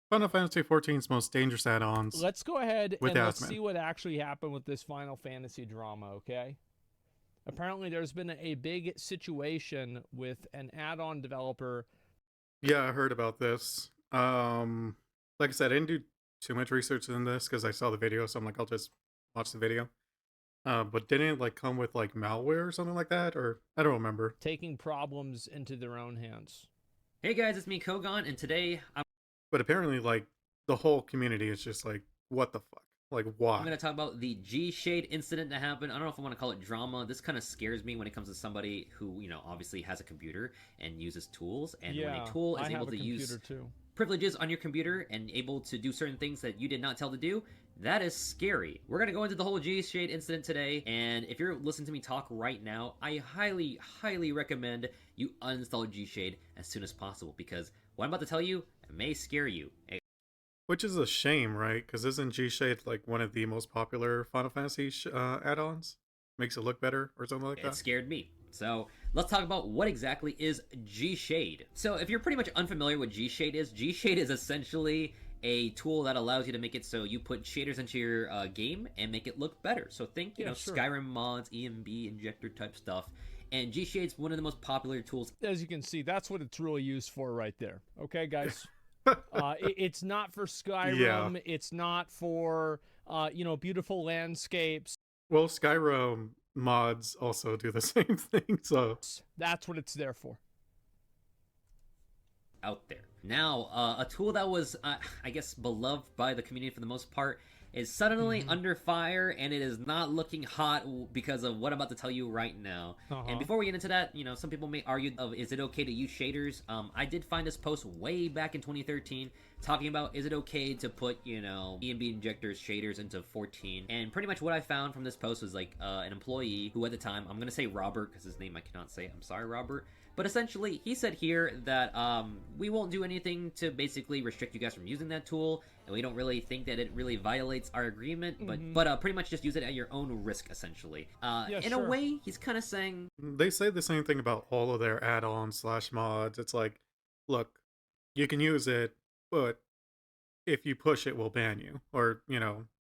Final Fantasy XIV's most dangerous add-ons Let's go ahead with and let's see Asmon. what actually happened with this Final Fantasy drama, okay? Apparently, there's been a big situation with an add-on developer. Yeah, I heard about this. Like I said, I didn't do too much research in this because I saw the video, so I'm like, I'll just watch the video. But didn't it like come with like malware or something like that? Or I don't remember. Taking problems into their own hands. Hey guys, it's me Kogon, and today But apparently, like the whole community is just like, what the fuck? Like, I'm why? going to talk about the G Shade incident that happened. I don't know if I want to call it drama. This kind of scares me when it comes to somebody who, obviously has a computer and uses tools. And when a Yeah, tool is I able have a to use computer too. privileges on your computer and able to do certain things that you did not tell to do, that is scary. We're going to go into the whole G Shade incident today. And if you're listening to me talk right now, I highly, highly recommend you uninstall G Shade as soon as possible because what I'm about to tell you may scare you. Which is a shame, right? Because isn't G Shade like one of the most popular Final Fantasy add-ons? Makes it look better or something like It that. scared me. So let's talk about what exactly is G Shade. So if you're pretty much unfamiliar with G Shade is essentially a tool that allows you to make it so you put shaders into your game and make it look better. So think, Yeah, sure. Skyrim mods, EMB, injector type stuff. And G Shade's one of the most popular tools. As you can see, that's what it's really used for right there. Okay, guys? It's not for Skyrim. Yeah. It's not for, beautiful landscapes. Well, Skyrim mods also do the same thing, so That's what it's there for. Out there. Now, a tool that was, I guess, beloved by the community for the most part is suddenly under fire, and it is not looking hot because of what I'm about to tell you right now. And before we get into that, some people may argue of is it okay to use shaders? I did find this post way back in 2013 talking about is it okay to put, EMB injectors, shaders into 14. And pretty much what I found from this post was like an employee who at the time, I'm going to say Robert because his name I cannot say. I'm sorry, Robert. But essentially, he said here that we won't do anything to basically restrict you guys from using that tool, and we don't really think that it really violates our agreement, but pretty much just use it at your own risk, essentially. In a way, he's kind of saying... They say the same thing about all of their add-ons / mods. It's like, look, you can use it, but if you push it, we'll ban you. Or,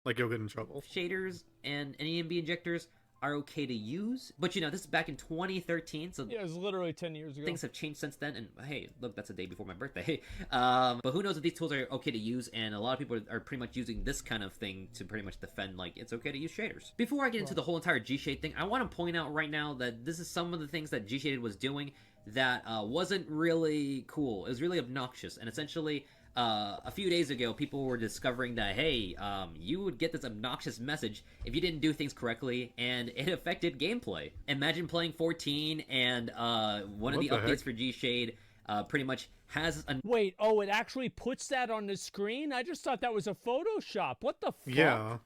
like you'll get in trouble. Shaders and EMB injectors are okay to use, but this is back in 2013, so yeah, it was literally 10 years ago. Things have changed since then, and hey, look, that's a day before my birthday. But who knows if these tools are okay to use, and a lot of people are pretty much using this kind of thing to pretty much defend, like, it's okay to use shaders. Before I get into the whole entire G-Shade thing, I want to point out right now that this is some of the things that G-Shaded was doing that wasn't really cool. It was really obnoxious, and essentially... a few days ago, people were discovering that, hey, you would get this obnoxious message if you didn't do things correctly, and it affected gameplay. Imagine playing 14, and one of the updates for G-Shade pretty much has a... Wait, it actually puts that on the screen? I just thought that was a Photoshop. What the fuck? Yeah.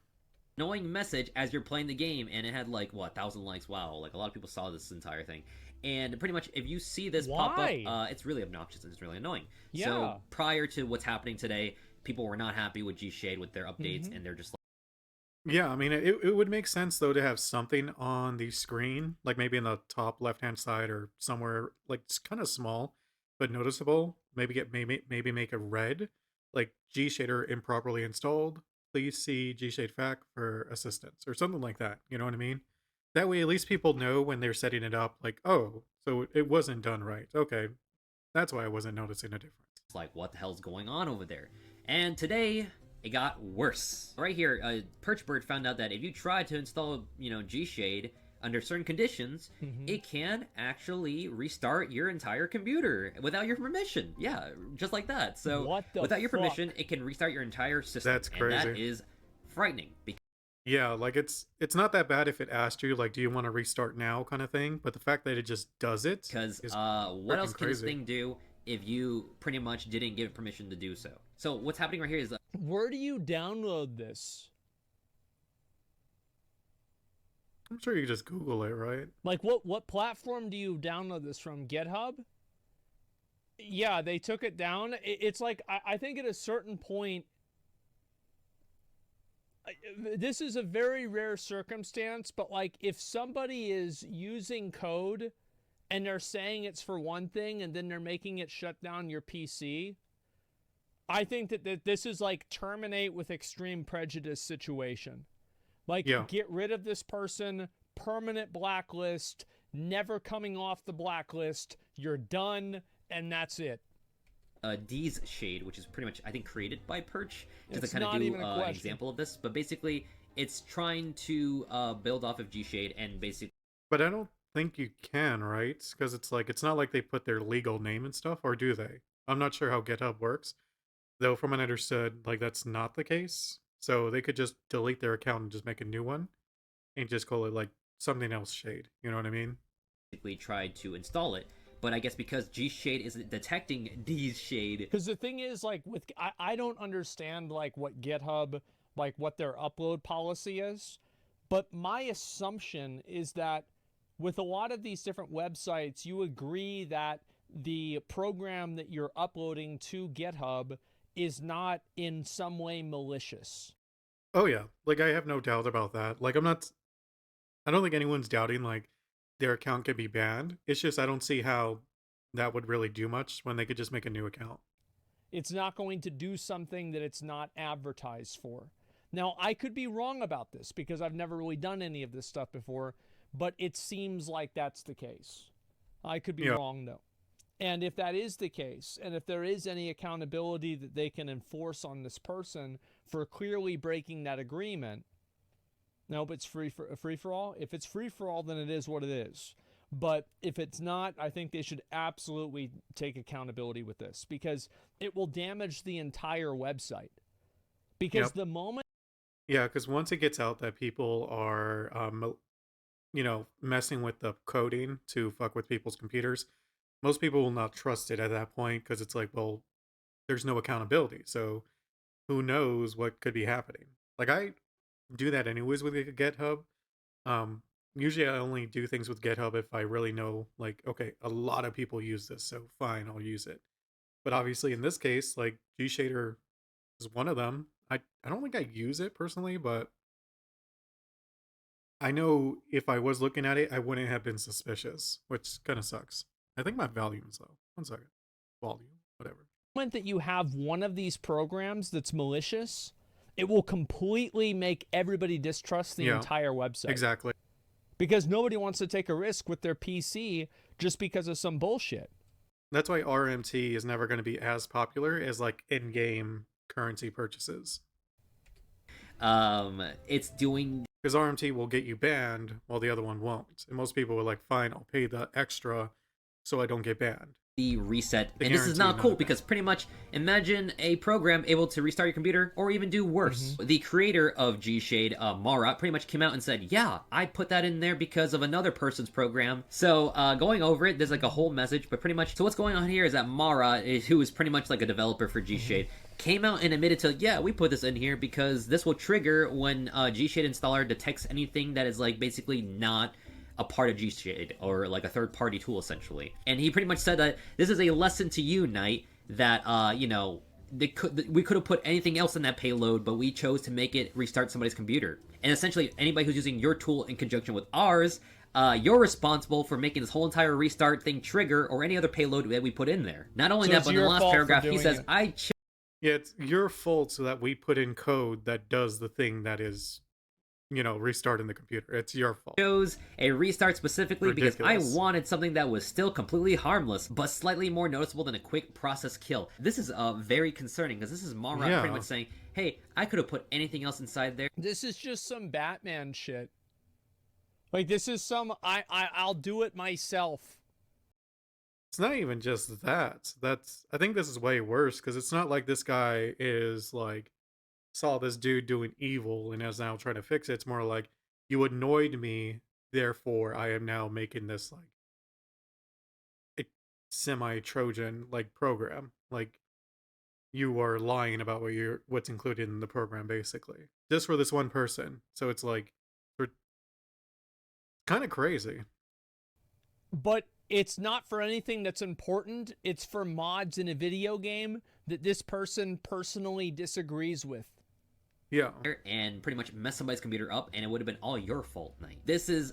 annoying message as you're playing the game, and it had like, what, 1,000 likes? Wow, like a lot of people saw this entire thing. And pretty much, if you see this pop up, it's really obnoxious and it's really annoying. Yeah. So prior to what's happening today, people were not happy with G-Shade with their updates, and they're just like... Yeah, I mean, it would make sense, though, to have something on the screen, like maybe in the top left-hand side or somewhere, like, it's kind of small, but noticeable. Maybe make a red, like, G-Shader improperly installed. Please see G-Shade FAQ for assistance, or something like that, you know what I mean? That way, at least people know when they're setting it up, like, oh, so it wasn't done right. Okay, that's why I wasn't noticing a difference. It's like, what the hell's going on over there? And today, it got worse. Right here, Perchbird found out that if you try to install, G-Shade under certain conditions, it can actually restart your entire computer without your permission. Yeah, just like that. So, without your permission, it can restart your entire system. That's crazy. And that is frightening. Yeah, like it's not that bad if it asked you, like, do you want to restart now kind of thing, but the fact that it just does it because what else can this thing do if you pretty much didn't give it permission to do so? So what's happening right here is where do you download this? I'm sure you can just Google it, right? Like, what platform do you download this from? GitHub? Yeah, they took it down. It's like, I think at a certain point, this is a very rare circumstance, but like if somebody is using code and they're saying it's for one thing and then they're making it shut down your PC, I think that this is like terminate with extreme prejudice situation. Like, Yeah. get rid of this person, permanent blacklist, never coming off the blacklist. You're done, and that's it. D's Shade, which is pretty much, I think, created by Perch, just It's to kind not of do even a an question. example of this. But basically, it's trying to build off of G Shade and basically. But I don't think you can, right? Because it's like, it's not like they put their legal name and stuff, or do they? I'm not sure how GitHub works. Though, from what I understood, like, that's not the case. So they could just delete their account and just make a new one and just call it, like, something else Shade. You know what I mean? Tried to install it, but I guess because G Shade isn't detecting D's Shade. Because the thing is, like, I don't understand, like, what GitHub, like, what their upload policy is. But my assumption is that with a lot of these different websites, you agree that the program that you're uploading to GitHub is not in some way malicious. Oh, yeah. Like, I have no doubt about that. Like, I don't think anyone's doubting, like, their account can be banned. It's just I don't see how that would really do much when they could just make a new account. It's not going to do something that it's not advertised for. Now, I could be wrong about this because I've never really done any of this stuff before, but it seems like that's the case. I could be wrong, though. And if that is the case, and if there is any accountability that they can enforce on this person for clearly breaking that agreement, nope, it's free for all. If it's free for all, then it is what it is. But if it's not, I think they should absolutely take accountability with this because it will damage the entire website. Because the moment... Yeah, because once it gets out that people are, messing with the coding to fuck with people's computers, most people will not trust it at that point because it's like, well, there's no accountability. So who knows what could be happening? Like, I do that anyways with GitHub. Usually I only do things with GitHub if I really know, like, okay, a lot of people use this, so fine, I'll use it. But obviously in this case, like, GShader is one of them. I don't think I use it personally, but I know if I was looking at it, I wouldn't have been suspicious, which kind of sucks. I think my volume's low. 1 second. Volume, whatever. The moment that you have one of these programs that's malicious, it will completely make everybody distrust the entire website. Exactly. Because nobody wants to take a risk with their PC just because of some bullshit. That's why RMT is never going to be as popular as, like, in-game currency purchases. It's doing... Because RMT will get you banned while the other one won't. And most people are like, fine, I'll pay the extra so I don't get banned. The reset, and this is not cool because pretty much imagine a program able to restart your computer or even do worse. The creator of G-Shade, Mara, pretty much came out and said, yeah, I put that in there because of another person's program. So going over it, there's like a whole message, but pretty much, so what's going on here is that Mara, who is pretty much like a developer for G-Shade, came out and admitted to, yeah, we put this in here because this will trigger when G-Shade installer detects anything that is like basically not a part of G-Shade, or like a third-party tool, essentially. And he pretty much said that this is a lesson to you, Knight, that, we could have put anything else in that payload, but we chose to make it restart somebody's computer. And essentially, anybody who's using your tool in conjunction with ours, you're responsible for making this whole entire restart thing trigger, or any other payload that we put in there. Not only that, but in the last paragraph, he says, yeah, it's your fault so that we put in code that does the thing that is... restarting the computer. It's your fault. Chose a restart specifically Ridiculous. Because I wanted something that was still completely harmless, but slightly more noticeable than a quick process kill. This is very concerning, because this is Mara pretty much saying, hey, I could have put anything else inside there. This is just some Batman shit. Like, this is some, I'll do it myself. It's not even just that. I think this is way worse, because it's not like this guy is, like, saw this dude doing evil and is now trying to fix it. It's more like, you annoyed me, therefore I am now making this, like, a semi-Trojan, like, program. Like, you are lying about what's included in the program, basically, just for this one person. So it's like, kind of crazy. But it's not for anything that's important. It's for mods in a video game that this person personally disagrees with. Yeah. and pretty much mess somebody's computer up, and it would have been all your fault, Knight. This is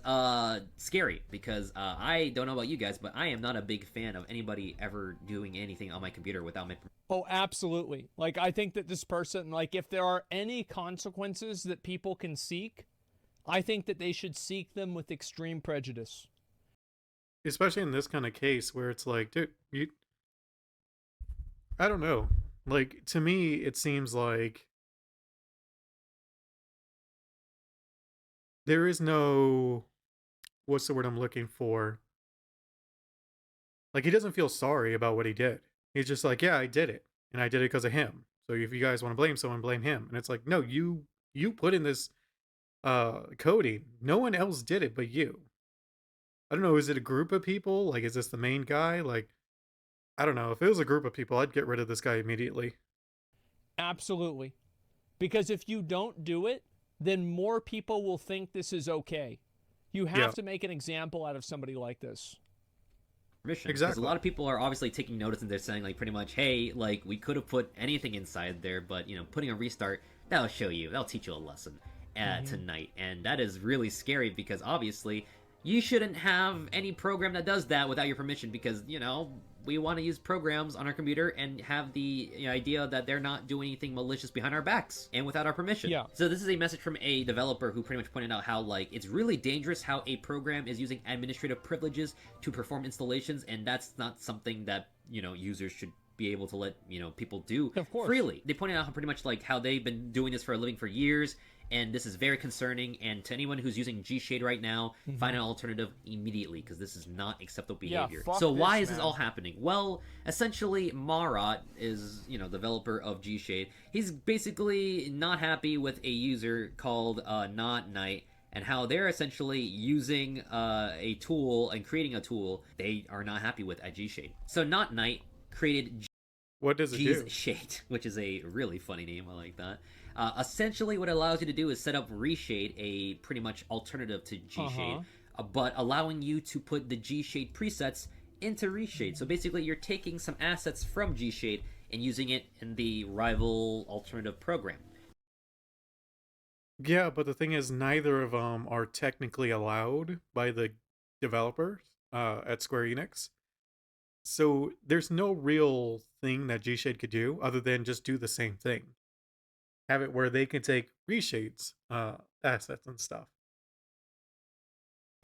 scary because I don't know about you guys, but I am not a big fan of anybody ever doing anything on my computer without my permission. Oh, absolutely. Like, I think that this person, like, if there are any consequences that people can seek, I think that they should seek them with extreme prejudice. Especially in this kind of case where it's like, dude, I don't know. Like, to me, it seems like there is no, what's the word I'm looking for? Like, he doesn't feel sorry about what he did. He's just like, yeah, I did it, and I did it because of him. So if you guys want to blame someone, blame him. And it's like, no, you put in this coding. No one else did it but you. I don't know. Is it a group of people? Like, is this the main guy? Like, I don't know. If it was a group of people, I'd get rid of this guy immediately. Absolutely. Because if you don't do it, then more people will think this is okay. You have Yeah, to make an example out of somebody like this. Because a exactly. lot of people are obviously taking notice and they're saying like pretty much, hey, like we could have put anything inside there, but you know, putting a restart that'll show you, that'll teach you a lesson tonight, and that is really scary because obviously you shouldn't have any program that does that without your permission because you know we want to use programs on our computer and have the idea that they're not doing anything malicious behind our backs and without our permission. Yeah. So this is a message from a developer who pretty much pointed out how like it's really dangerous how a program is using administrative privileges to perform installations, and that's not something that you know users should be able to let you know people do Of course. freely. They pointed out how pretty much like how they've been doing this for a living for years, and this is very concerning. And to anyone who's using G-Shade right now, find an alternative immediately because this is not acceptable behavior. fuck So why this, is this man. all happening? Well, essentially, Marat is developer of G-Shade. He's basically not happy with a user called Not Knight and how they're essentially using a tool and creating a tool they are not happy with at G-Shade. So Not Knight created What does it do? G's Shade, which is a really funny name. I like that. Essentially, what it allows you to do is set up Reshade, a pretty much alternative to G-Shade, but allowing you to put the G-Shade presets into Reshade. So basically, you're taking some assets from G-Shade and using it in the rival alternative program. Yeah, but the thing is, neither of them are technically allowed by the developers at Square Enix. So there's no real thing that G-Shade could do other than just do the same thing. Have it where they can take Reshade's assets and stuff.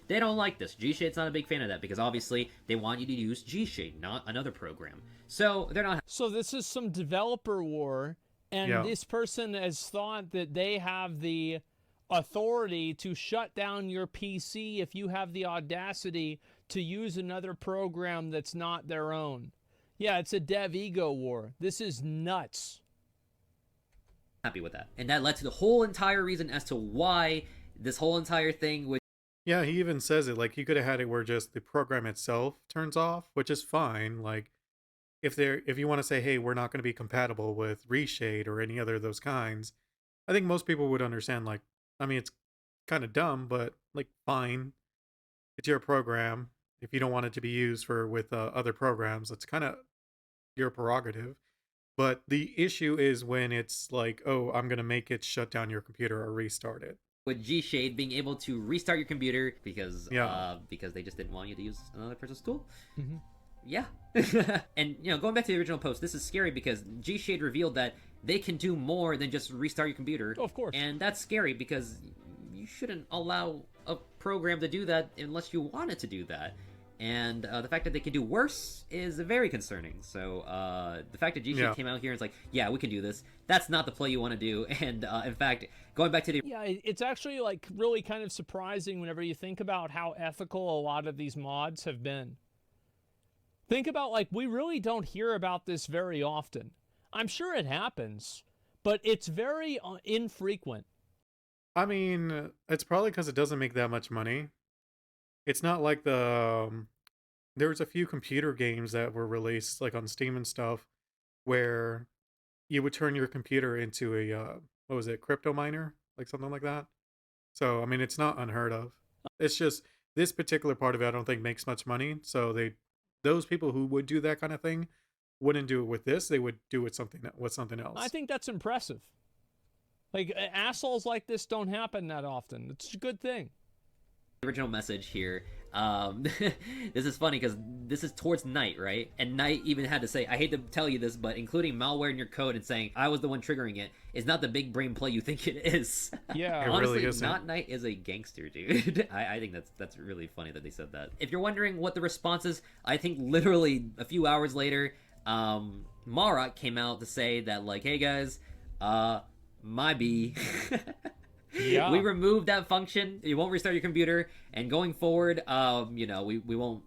They don't like this. G-Shade's not a big fan of that because obviously they want you to use G-Shade, not another program. So they're not. So this is some developer war, and Yeah. this person has thought that they have the authority to shut down your PC if you have the audacity to use another program that's not their own. Yeah, it's a dev ego war. This is nuts. Happy with that. And that led to the whole entire reason as to why this whole entire thing was Yeah, he even says it like he could have had it where just the program itself turns off, which is fine. Like if you want to say, hey, we're not going to be compatible with Reshade or any other of those kinds, I think most people would understand. Like, I mean, it's kind of dumb, but like, fine, it's your program. If you don't want it to be used for with other programs, it's kind of your prerogative. But the issue is when it's like, oh, I'm gonna make it shut down your computer or restart it. with G-Shade being able to restart your computer because Yeah. because they just didn't want you to use another person's tool. Mm-hmm. Yeah. And going back to the original post, this is scary because G-Shade revealed that they can do more than just restart your computer. Of course. And that's scary because you shouldn't allow a program to do that unless you want it to do that. And the fact that they can do worse is very concerning. So the fact that G-Shade came out here and is like, yeah, we can do this, that's not the play you want to do. And in fact, going back to the... Yeah, it's actually like really kind of surprising whenever you think about how ethical a lot of these mods have been. Think about, like, we really don't hear about this very often. I'm sure it happens, but it's very infrequent. I mean, it's probably because it doesn't make that much money. It's not like there's a few computer games that were released like on Steam and stuff where you would turn your computer into a what was it, crypto miner, like something like that. So I mean, it's not unheard of. It's just this particular part of it I don't think makes much money. So those people who would do that kind of thing wouldn't do it with this. They would do it with something else. I think that's impressive. Like assholes like this don't happen that often. It's a good thing. Original message here. This is funny because this is towards Knight, right? And Knight even had to say, I hate to tell you this, but including malware in your code and saying I was the one triggering it is not the big brain play you think it is. Yeah. It Honestly, really isn't. not Knight is a gangster, dude. I think that's really funny that they said that. If you're wondering what the response is, I think literally a few hours later, Mara came out to say that, like, hey guys, my B. Yeah. We removed that function. You won't restart your computer, and going forward, you know, we won't.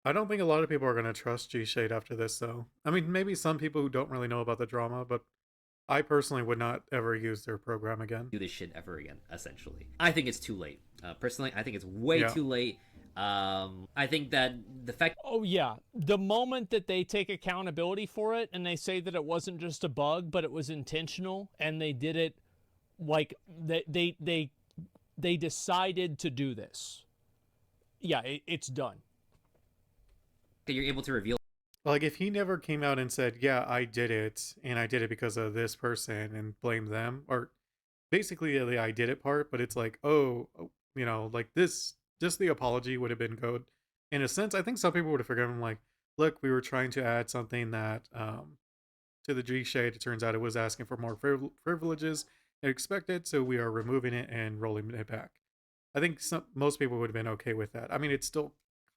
I don't think a lot of people are going to trust G Shade after this, though. I mean, maybe some people who don't really know about the drama, but I personally would not ever use their program again. Do this shit ever again. Essentially, I think it's too late. Personally, I think it's way Yeah. too late. I think that the fact. Oh yeah, the moment that they take accountability for it and they say that it wasn't just a bug, but it was intentional, and they did it, like they decided to do this. Yeah, it's done. That you're able to reveal Like, if he never came out and said, yeah, I did it, and I did it because of this person, and blame them, or basically the I did it part, but it's like, oh, you know, like this, just the apology would have been good. In a sense, I think some people would have forgiven him, like, look, we were trying to add something that, to the G Shade, it turns out it was asking for more privileges than expected, so we are removing it and rolling it back. I think most people would have been okay with that. I mean, it still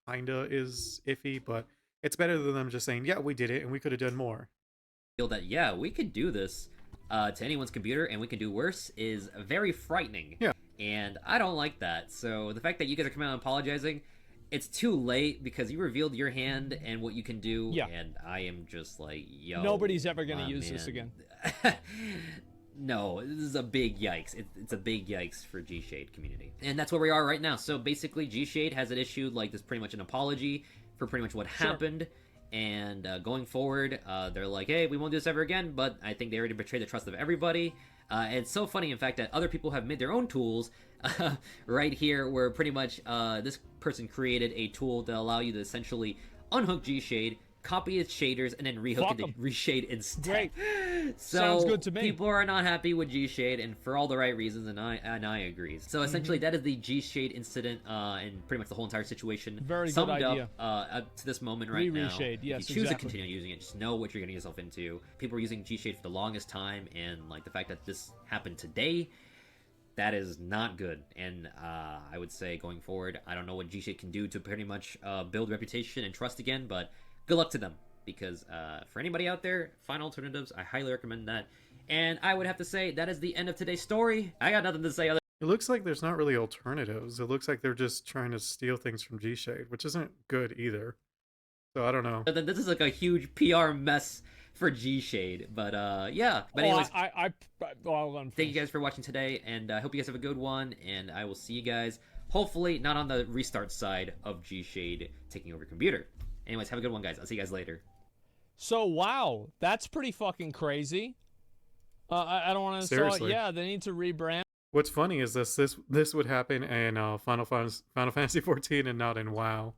kinda is iffy, but it's better than them just saying, yeah, we did it and we could have done more. that, yeah, we could do this to anyone's computer and we can do worse is very frightening. Yeah. And I don't like that. So the fact that you guys are coming out and apologizing, it's too late because you revealed your hand and what you can do. Yeah. And I am just like, yo. Nobody's ever going to my use this man. again. No, this is a big yikes. It's a big yikes for G Shade community. And that's where we are right now. So basically, G Shade has it issued like this pretty much an apology for pretty much what happened. And going forward, they're like, hey, we won't do this ever again. But I think they already betrayed the trust of everybody. And it's so funny, in fact, that other people have made their own tools right here, where pretty much this person created a tool to allow you to essentially unhook G Shade, copy its shaders, and then rehook it to reshade instead. Great. So Sounds good to me. people are not happy with G Shade, and for all the right reasons, and I agree. So essentially, that is the G Shade incident, and pretty much the whole entire situation. Very summed good idea. up up to this moment right now. Reshade, yes, if you choose exactly. to continue using it, just know what you're getting yourself into. People are using G Shade for the longest time, and like the fact that this happened today, that is not good. And I would say going forward, I don't know what G Shade can do to pretty much build reputation and trust again, but good luck to them. Because for anybody out there, find alternatives. I highly recommend that. And I would have to say that is the end of today's story. I got nothing to say other. It looks like there's not really alternatives. It looks like they're just trying to steal things from G Shade, which isn't good either. So I don't know. This is like a huge PR mess for G Shade. But yeah. But anyways, thank you guys for watching today, and I hope you guys have a good one. And I will see you guys hopefully not on the restart side of G Shade taking over your computer. Anyways, have a good one, guys. I'll see you guys later. So wow, that's pretty fucking crazy. I don't want to install it. Seriously. Yeah, they need to rebrand. What's funny is this would happen in Final Fantasy 14 and not in WoW.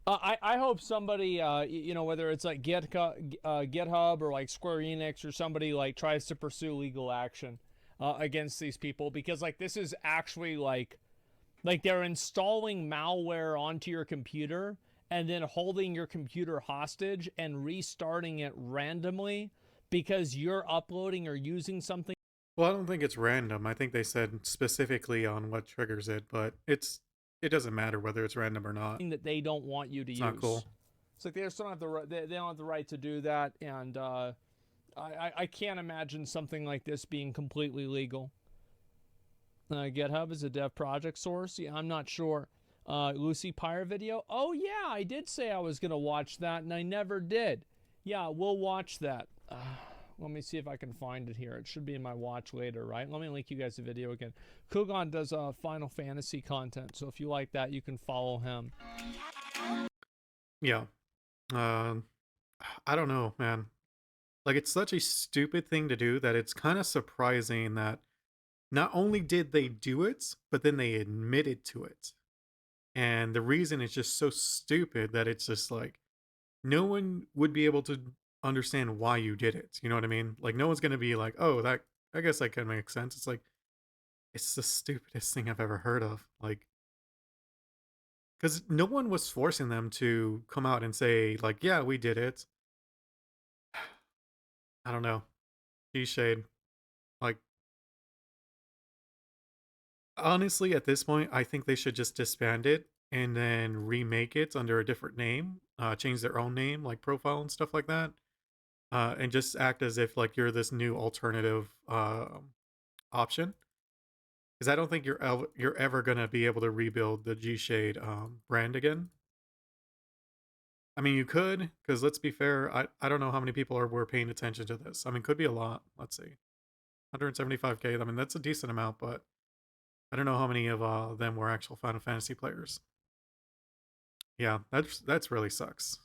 I hope somebody, you know, whether it's like GitHub or like Square Enix or somebody like tries to pursue legal action against these people, because like this is actually like they're installing malware onto your computer and then holding your computer hostage and restarting it randomly because you're uploading or using something. Well, I don't think it's random. I think they said specifically on what triggers it, but it doesn't matter whether it's random or not. That they don't want you to use. Not cool. It's like they just don't have the they don't have the right to do that, and I can't imagine something like this being completely legal. GitHub is a dev project source. Yeah, I'm not sure. Lucy Pyre video. Oh yeah, I did say I was gonna watch that, and I never did. Yeah, we'll watch that. Let me see if I can find it here. It should be in my watch later, right? Let me link you guys the video again. Kugan does Final Fantasy content, so if you like that, you can follow him. Yeah. I don't know, man. Like, it's such a stupid thing to do that it's kind of surprising that not only did they do it, but then they admitted to it. And the reason is just so stupid that it's just like, no one would be able to understand why you did it. You know what I mean? Like, no one's going to be like, oh, that I guess that could make sense. It's like it's the stupidest thing I've ever heard of. Like, because no one was forcing them to come out and say like, "Yeah, we did it." I don't know. G shade. Like, honestly, at this point, I think they should just disband it and then remake it under a different name, change their own name, like profile and stuff like that, and just act as if like you're this new alternative option. Because I don't think you're ever gonna be able to rebuild the G Shade brand again. I mean, you could, because let's be fair, I don't know how many people were paying attention to this. I mean, could be a lot. Let's see, 175K. I mean, that's a decent amount, but I don't know how many of them were actual Final Fantasy players. Yeah, that's really sucks.